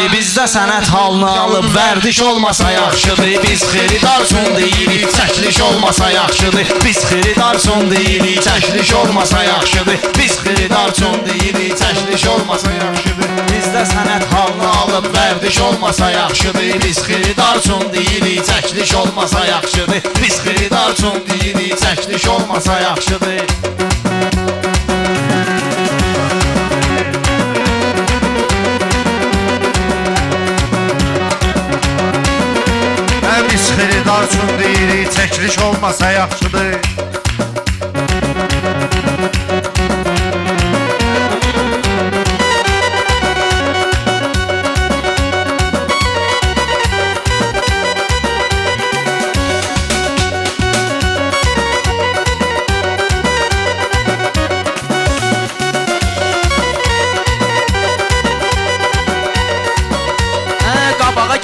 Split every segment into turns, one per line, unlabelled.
Bizdə sənət halını alıb vərdiş olmasa yaxşıdır. Biz xeridar son deyirik, çəkiliş olmasa yaxşıdır. Biz xeridar son deyirik, çəkiliş olmasa yaxşıdır. Biz xeridar son deyirik, çəkiliş olmasa yaxşıdır. Bizdə sənət halını alıb vərdiş olmasa yaxşıdır. Biz xeridar son deyirik, çəkiliş olmasa yaxşıdır. Biz xeridar son deyirik, çəkiliş olmasa yaxşıdır.
Biz xeridar üçün deyirik, çəkiliş olmasa yaxşıdır.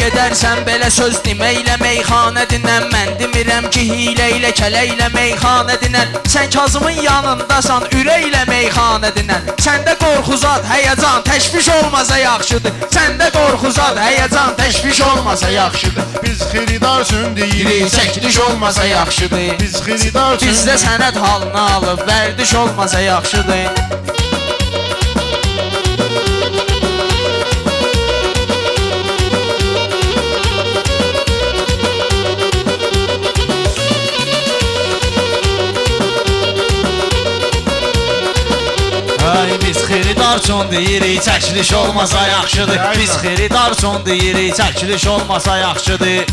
Gedərsən belə söz deməklə meyxanə dinən. Mən demirəm ki hilə ilə kələklə meyxanə dinən. Sən Kazımın yanındasan ürəklə meyxanə dinən. Səndə qorxuzad, həyəcan, təşviş olmasa yaxşıdır. Səndə qorxuzad, həyəcan, təşviş olmasa yaxşıdır.
Biz xeridar üçün deyirik,
çəkiliş olmasa yaxşıdır.
Biz xeridar üçün
bizdə sənət halını alıb vərdiş olmasa yaxşıdır. Biz xeridar üçün deyirik, çəkiliş olmasa yaxşıdır. Biz xeridar üçün deyirik, çəkiliş olmasa yaxşıdır.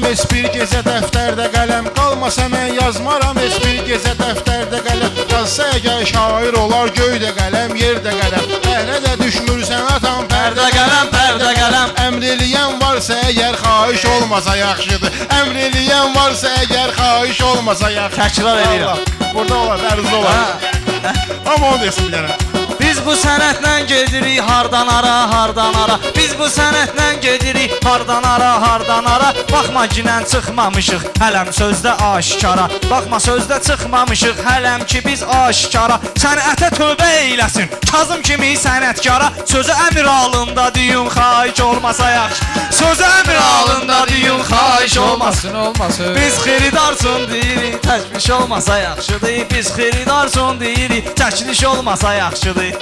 Heç bir gecə dəftərdə qələm qalmasa mən yazmaram. Heç bir gecə dəftərdə qələm yazsa əgər şair olar göydə qələm, yerdə qələm. Bəhrə də düşmürsən atam pərdə qələm, pərdə qələm. Əmr eləyən varsa əgər xahiş olmasa yaxşıdır. Əmr eləyən varsa əgər xahiş olmasa yaxşıdır.
Təkrar edirəm.
Burada olar, ərzdə olar. Amma onu desin bilərəm.
Biz bu sənətlə gedirik hardan ara, hardan ara. Biz bu sənətlə gedirik hardan ara, hardan ara. Baxma ginən çıxmamışıq hələm sözdə aşkara. Baxma sözdə çıxmamışıq hələm ki biz aşkara. Sənətə tövbə eyləsin Kazım kimi sənətkara. Sözü əmr alında deyun xahiş olmasa yaxşı. Sözü əmr alında deyun xahiş olmasın, olmasın. Biz xeridar üçün deyirik, təşviş olmasa yaxşıdır. Biz xeridar üçün deyirik, çəkiliş olmasa yaxşıdır.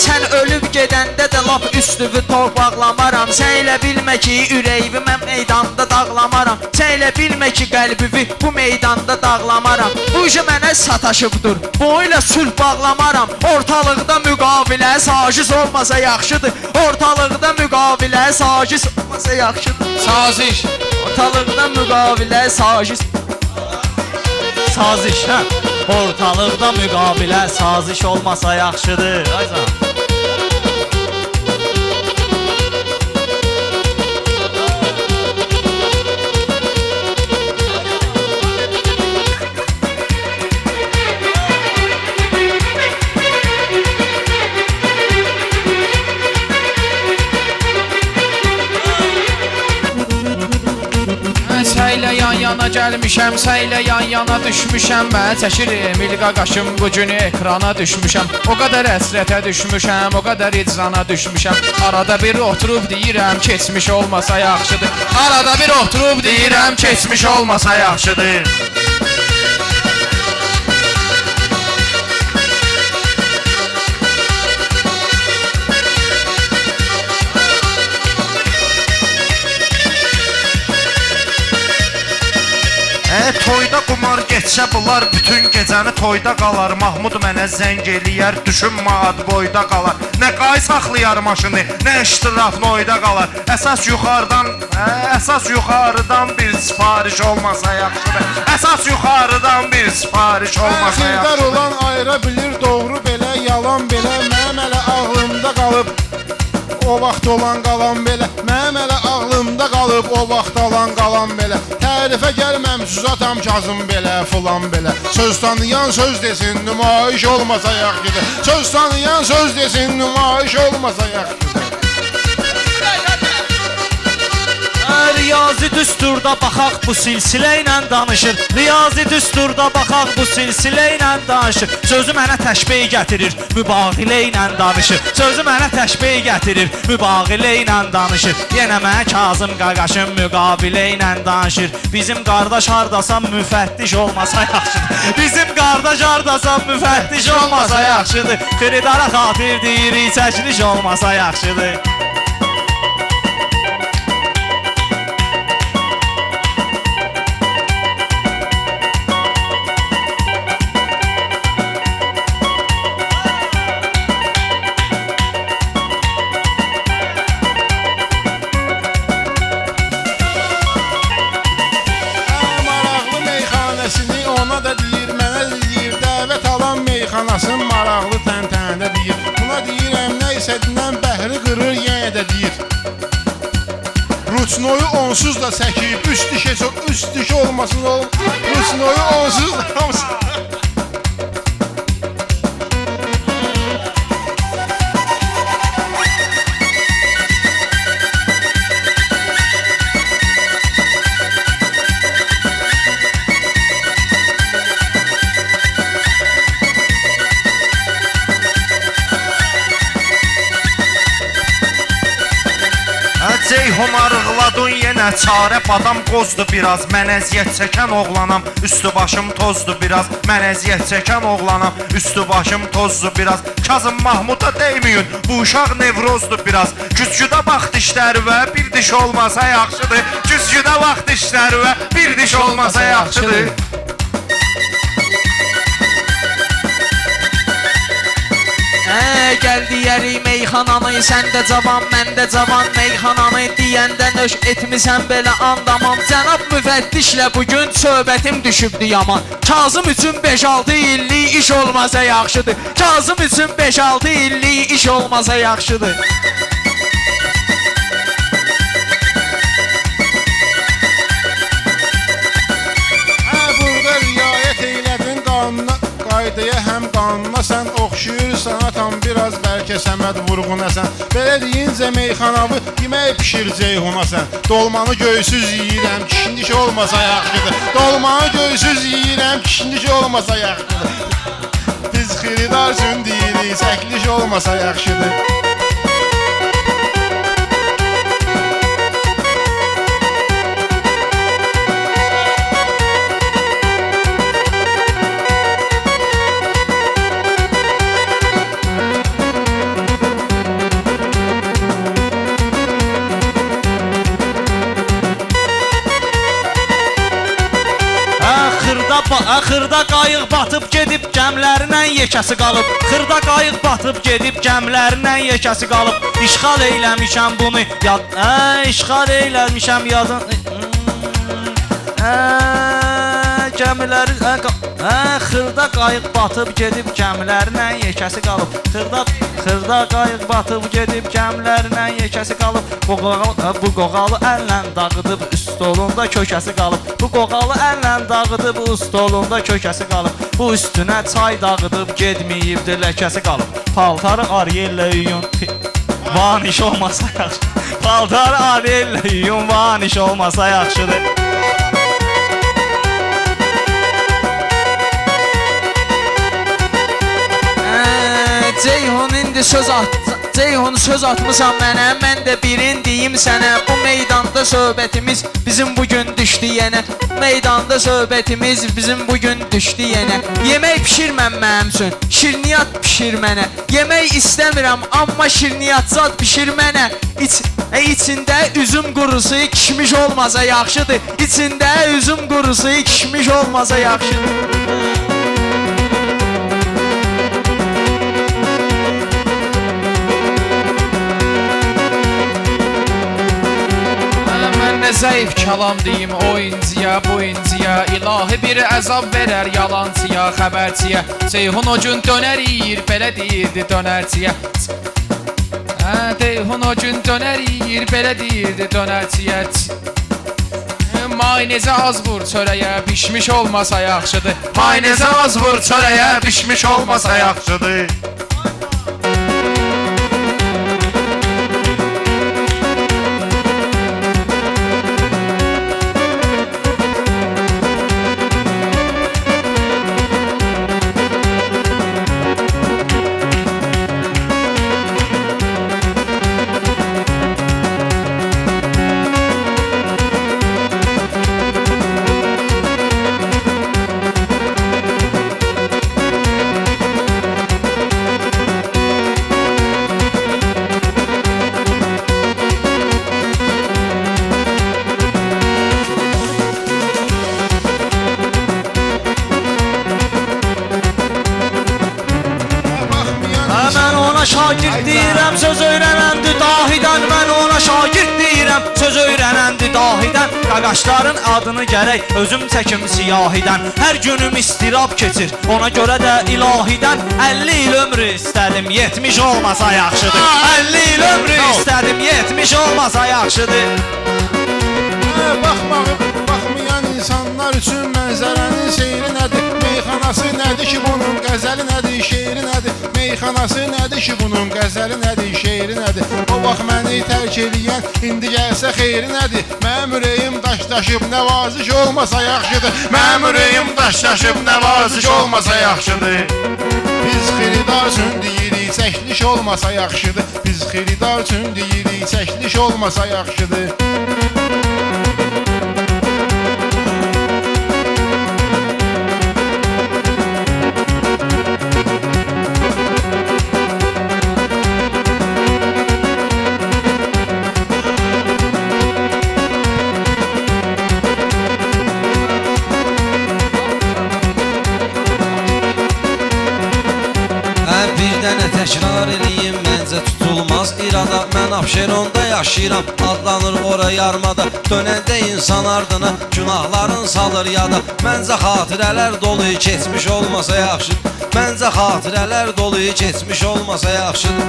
Sən ölüb gedəndə də lap üstüvü torpaqlamaram. Sən elə bilmə ki ürəyimi mən meydanda dağlamaram. Sən elə bilmə ki qəlbimi bu meydanda dağlamaram. Bu işə mənə sataşıbdır, bu ilə sülh bağlamaram. Ortalıqda müqavilə sajiş olmasa yaxşıdır. Ortalıqda müqavilə sajiş olmasa yaxşıdır. Saziş. Ortalıqda müqavilə sajiş. Saziş, hə? Ortalıqda müqavilə saziş olmasa yaxşıdır. Aycan.
Səylə yan yana gəlmişəm, səylə yan yana düşmüşəm. Mən çəkirim ilqa qaşım, bu günü ekrana düşmüşəm. O qədər əsrətə düşmüşəm, o qədər icrana düşmüşəm. Arada bir oturub deyirəm, keçmiş olmasa yaxşıdır. Arada bir oturub deyirəm, keçmiş olmasa yaxşıdır.
Getsə bunlar bütün gecəni toyda qalar. Mahmud mənə zəng eləyər, düşünmə ad boyda qalar. Nə qay saxlayar maşını, nə iştiraf noyda qalar. Əsas yuxarıdan bir sifariş olmasa yaxşıdır. Əsas yuxarıdan bir sifariş olmasa
Xırdar
yaxşıdır.
olan ayıra bilir, doğru belə, yalan belə. Mənim hələ ağlımda qalıb o vaxt olan qalan belə. Mənim hələ ağlımda qalıb o vaxt alan qalan belə. Tərifə gəlməmsiz atam Kazım belə, filan belə. Söz tanıyan söz desin, nümayiş olmasa yaxşıdır. Söz tanıyan söz desin, nümayiş olmasa yaxşıdır.
Riyazi düsturda baxaq bu silsilə ilə danışır. Riyazi düsturda baxaq bu silsilə ilə danışır. Sözü mənə təşbih gətirir, mübahilə ilə danışır. Sözü mənə təşbih gətirir, mübahilə ilə danışır. Yenə mənə Kazım qaqaşım müqabilə ilə danışır. Bizim qardaş hardasam müfəttiş olmasa yaxşıdır. Bizim qardaş hardasam müfəttiş olmasa yaxşıdır. Xridara xatir deyirik, çəkiliş olmasa yaxşıdır.
Ona da deyir, mənə deyir, dəvət alan meyxanasın maraqlı təntənədə deyir. Buna deyirəm, nə isə dinən bəhri qırır, yenə də deyir. Ruçnoyu onsuz da çəkib, üst dişi olmasın oğlum. Ruçnoyu onsuz da hamısı.
Ceyhun arıqladın yenə çarə badam qozdu biraz. Mən əziyyət çəkən oğlanam, üstü başım tozdu biraz. Mən əziyyət çəkən oğlanam, üstü başım tozdu biraz. Kazım Mahmuda deyməyin, bu uşaq nevrozdu biraz. Güzgüdə bax dişləri və bir diş olmasa yaxşıdır. Güzgüdə bax dişləri və bir diş olmasa yaxşıdır.
Gəl deyərik meyxananı, sən də cavan, mən də cavan. Meyxananı deyəndə nöş etmisən belə andamam. Cənab müfəttişlə bugün söhbətim düşübdü yaman. Kazım üçün 5-6 illik iş olmasa yaxşıdır. Kazım üçün 5-6 illik iş olmasa yaxşıdır.
Burada riayət eylədin qanuna, qaydaya həm qanuna. Sən oxşuyursan atam biraz, bəlkə Səməd vurğuna sən. Belə deyincə meyxanavı yemək pişir Ceyhuna sən. Dolmanı göysüz yeyirəm, kişinin dişi olmasa yaxşıdır. Dolmanı göysüz yeyirəm, kişinin dişi olmasa yaxşıdır. Biz xiridar üçün deyirik, çəkiliş olmasa yaxşıdır.
Xırda qayıq batıb gedib gəmlərlə yekəsi qalıb. Xırda qayıq batıb gedib gəmlərlə yekəsi qalıb. İşğal eyləmişəm bunu işğal eyləmişəm yadın gəmiləri xırda qayıq batıb gedib gəmlərlə yekəsi qalıb. Xırda qayıq batıb gedib gəmlərlə yekəsi qalıb. Bu qoğalı əllə dağıdıb üst stolunda kökəsi qalıb. Bu qoğalı əllə dağıdıb üst stolunda kökəsi qalıb. Bu üstünə çay dağıdıb gedməyibdir ləkəsi qalıb. Paltarı Ariellə yuyun vaniş olmasa yaxşı. Paltarı Ariellə yuyun vaniş olmasa yaxşıdır.
Ceyhun indi söz atdı.
Ceyhun söz atmısan mənə, mən də birin deyim sənə. Bu meydanda söhbətimiz bizim bugün düşdü yenə. Meydanda söhbətimiz bizim bugün düşdü yenə. Yemək pişirməm mənim üçün, şirniyyat pişir mənə. Yemək istəmirəm, amma şirniyyat zad pişir mənə. İçində üzüm qurusu kişmiş olmasa yaxşıdır. İçində üzüm qurusu kişmiş olmasa yaxşıdır.
Zəif kəlam deyim o inciyə, bu inciyə. İlahi bir əzab verər yalancıya, xəbərçiyə. Ceyhun o gün dönər yeyir, belə deyirdi dönərçiyə. Ceyhun o gün dönər yeyir, belə deyirdi dönərçiyə. Maynezə az vur çörəyə, pişmiş olmasa yaxşıdır. Maynezə az vur çörəyə, pişmiş olmasa yaxşıdır.
Şagird deyirəm, söz öyrənəndi dahidən. Mən ona şagird deyirəm, söz öyrənəndi dahidən. Qaqaşların adını gərək özüm çəkim siyahidən. Hər günüm istirab keçir, ona görə də ilahidən. 50 il ömrü istədim, 70 olmasa yaxşıdır. 50 il ömrü istədim, 70 olmasa yaxşıdır.
Baxmayan insanlar üçün mənzərənin seyri nədir? Meyxanası nədir ki bunun, qəzəli nədir, şeiri nədir? Meyxanası nədir ki bunun, qəzəli nədir, şeiri nədir? O vaxt məni tərk eləyən, indi gəlsə xeyri nədir? Mənim ürəyim daşlaşıb, nəvaziş olmasa yaxşıdır. Mənim ürəyim daşlaşıb, nəvaziş olmasa yaxşıdır. Biz xiridar üçün deyirik, çəkiliş olmasa yaxşıdır. Biz xiridar üçün deyirik, çəkiliş olmasa yaxşıdır.
Bir dənə təkrar eləyim, məncə tutulmaz irada. Mən Abşeronda yaşayıram, adlanır ora yarmada. Dönəndə insan ardına günahların salır yada. Məncə xatirələr dolu keçmiş olmasa yaxşıdır. Məncə xatirələr dolu keçmiş olmasa yaxşıdır.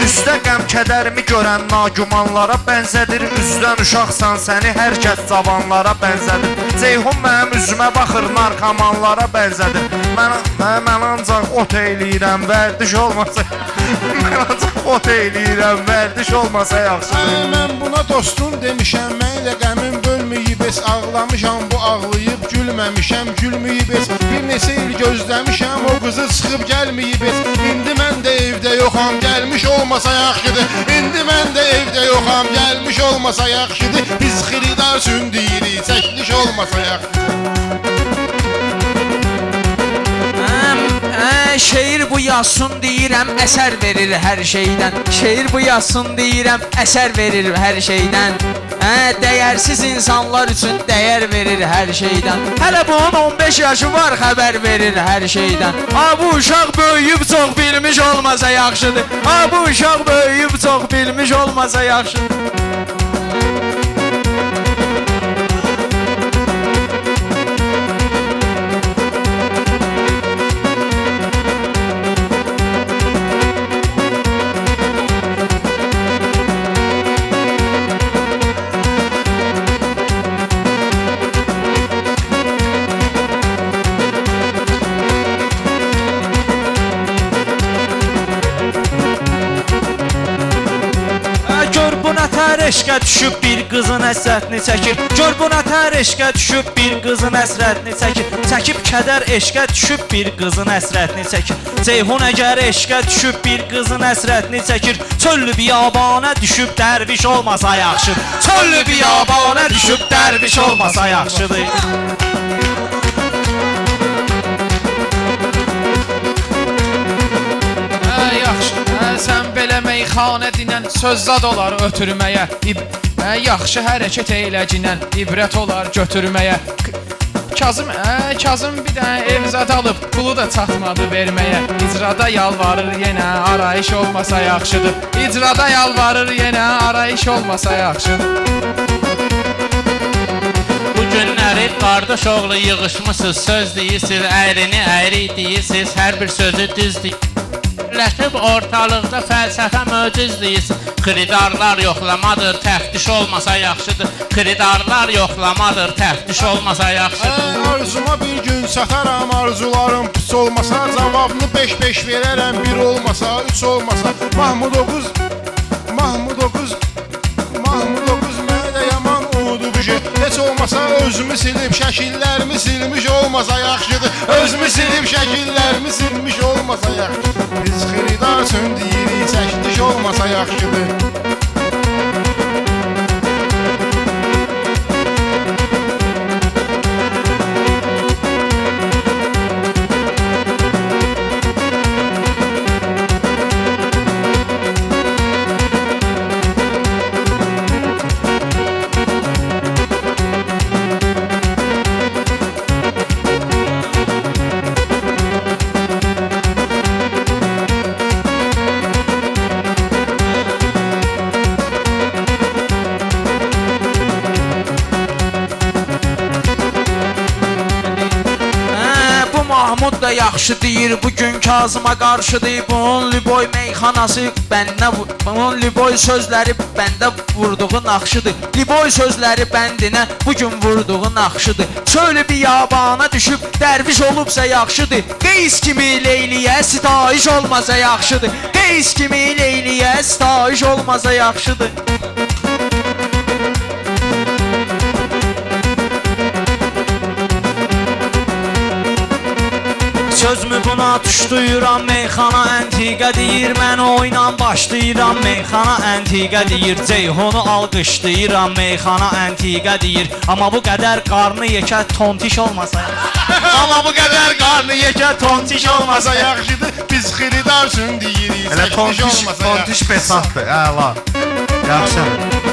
Üstə qəm kədərimi görən nagumanlara bənzədir. Üzdən uşaqsan səni hər kəs cavanlara bənzədir. Ceyhun mənim üzümə baxır, narkomanlara bənzədir. Mən ancaq ot eyləyirəm, vərdiş olmasa. Mən ancaq ot eyləyirəm, vərdiş olmasa yaxşıdır.
Mən buna dostum demişəm, mən ilə qəmim bölməyib es. Ağlamışam, bu ağlayıb gülməmişəm, gülməyib es. Bir neçə il gözləmişəm, o qızı çıxıb gəlməyib es. İndi mən də evdə yoxam, gəlmiş olmasa yaxşıdır. İndi mən də evdə yoxam, gəlmiş olmasa yaxşıdır. Biz xiridar üçün deyirik, çəkiliş olmasa yaxşıdır.
Şeir bu yazsın deyirəm, əsər verir hər şeydən. Şeir bu yazsın deyirəm, əsər verir hər şeydən. Dəyərsiz insanlar üçün dəyər verir hər şeydən. Hələ bunun 15 yaşı var, xəbər verir hər şeydən. Bu uşaq böyüyüb çox bilmiş olmasa yaxşıdır. Bu uşaq böyüyüb çox bilmiş olmasa yaxşıdır. Gör bu nətər eşqə düşüb bir qızın həsrətini çəkir. Gör bu nətər eşqə düşüb bir qızın həsrətini çəkir. Çəkib kədər eşqə düşüb bir qızın həsrətini çəkir. Ceyhun əgər eşqə düşüb bir qızın həsrətini çəkir. Çöllü biyabana düşüb dərviş olmasa yaxşıdır. Çöllü biyabana düşüb dərviş olmasa yaxşıdır.
Yaxşı, sən belə meyxanə dinən söz zad olar ötürməyə. Yaxşı hərəkət eyləcinən ibrət olar götürməyə. Kazım bir dənə ev zad alıb, pulu da çatmadı verməyə. İcrada yalvarır yenə, arayış olmasa yaxşıdır. İcrada yalvarır yenə, arayış olmasa yaxşıdır.
Bu günləri qardaş oğlu yığışmısınız, söz deyirsiniz, əyrini əyri deyirsiniz, hər bir sözü düz deyirsiniz. Birləşib ortalıqda fəlsəfə möcüz deyirsiniz. Xiridarlar yoxlamadır, təftiş olmasa yaxşıdır. Xiridarlar yoxlamadır, təftiş olmasa yaxşıdır.
Arzuma bir gün çataram, arzularım pis olmasa, cavabını 5-5 verərəm, 1 olmasa, 3 olmasa. Mahmud Oğuz mənə də yaman unudu bu şey. Heç olmasa özümü silib, şəkillərimi silmiş olmasa yaxşıdır. Özümü silib, şəkillərimi silmiş olmasa yaxşıdır. Biz xiridarsın deyirik, çəkiliş olmasa yaxşıdır.
Mahmud da yaxşı deyir, bugün Kazıma qarşıdır. Bunun Lüboy meyxanası bəndə, bunun Lüboy sözləri bəndə vurduğu naxşıdır. Lüboy sözləri bəndinə bugün vurduğu naxşıdır. Çölü biyabana düşüb dərviş olubsa yaxşıdır. Qeys kimi Leyliyə sitayiş olmasa yaxşıdır. Qeys kimi Leyliyə sitayiş olmasa yaxşıdır. Sözmü buna tuşduyuram, meyxana əntiqə deyir. Mən oyla başlayıram, meyxana əntiqə deyir. Ceyhunu alqışlayıram, meyxana əntiqə deyir. Amma bu qədər qarnı yekə tontiş olmasa Amma bu qədər qarnı yekə tontiş olmasa
yaxşıdır. Biz xiridarsın deyirik,
Elə
çəkiliş olmasa yaxşıdır.
tontiş besatdır, əla. Yaxşı.